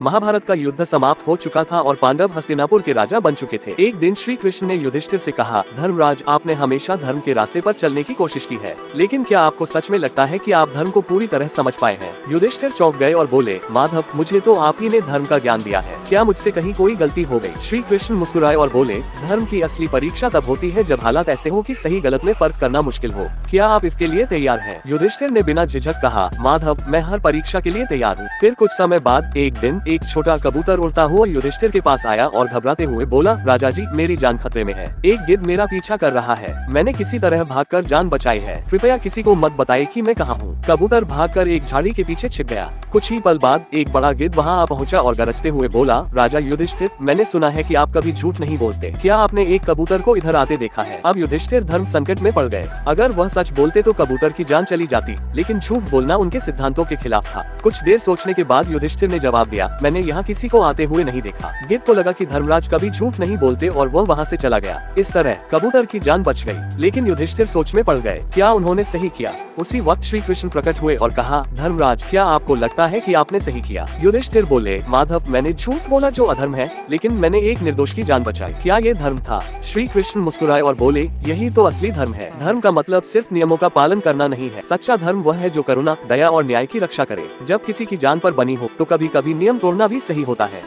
महाभारत का युद्ध समाप्त हो चुका था और पांडव हस्तिनापुर के राजा बन चुके थे। एक दिन श्री कृष्ण ने युधिष्ठिर से कहा, धर्मराज, आपने हमेशा धर्म के रास्ते पर चलने की कोशिश की है, लेकिन क्या आपको सच में लगता है कि आप धर्म को पूरी तरह समझ पाए हैं? युधिष्ठिर चौंक गए और बोले, माधव, मुझे तो आप ही ने धर्म का ज्ञान दिया है, क्या मुझसे कहीं कोई गलती हो गई? श्री कृष्ण मुस्कुराए और बोले, धर्म की असली परीक्षा तब होती है जब हालात ऐसे हो कि सही गलत में फर्क करना मुश्किल हो। क्या आप इसके लिए तैयार हैं? युधिष्ठिर ने बिना झिझक कहा, माधव, मैं हर परीक्षा के लिए तैयार हूँ। फिर कुछ समय बाद एक दिन एक छोटा कबूतर उड़ता हुआ युधिष्ठिर के पास आया और घबराते हुए बोला, राजा जी, मेरी जान खतरे में है। एक गिद्ध मेरा पीछा कर रहा है। मैंने किसी तरह भागकर जान बचाई है। कृपया किसी को मत बताइए कि मैं कहाँ हूँ। कबूतर भागकर एक झाड़ी के पीछे छिप गया। कुछ ही पल बाद एक बड़ा गिद्ध वहाँ आ पहुँचा और गरजते हुए बोला, राजा युधिष्ठिर, मैंने सुना है कि आप कभी झूठ नहीं बोलते। क्या आपने एक कबूतर को इधर आते देखा है? अब युधिष्ठिर धर्म संकट में पड़ गए। अगर वह सच बोलते तो कबूतर की जान चली जाती, लेकिन झूठ बोलना उनके सिद्धांतों के खिलाफ था। कुछ देर सोचने के बाद युधिष्ठिर ने जवाब दिया, मैंने यहाँ किसी को आते हुए नहीं देखा। गिद्ध को लगा कि धर्मराज कभी झूठ नहीं बोलते और वह वहाँ से चला गया। इस तरह कबूतर की जान बच गई, लेकिन युधिष्ठिर सोच में पड़ गए, क्या उन्होंने सही किया? उसी वक्त श्री कृष्ण प्रकट हुए और कहा, धर्मराज, क्या आपको लगता है कि आपने सही किया? युधिष्ठिर बोले, माधव, मैंने झूठ बोला जो अधर्म है, लेकिन मैंने एक निर्दोष की जान बचाई। क्या ये धर्म था? श्री कृष्ण मुस्कुराए और बोले, यही तो असली धर्म है। धर्म का मतलब सिर्फ नियमों का पालन करना नहीं है। सच्चा धर्म वह है जो करुणा, दया और न्याय की रक्षा करे। जब किसी की जान पर बनी हो तो कभी कभी नियम तोड़ना भी सही होता है।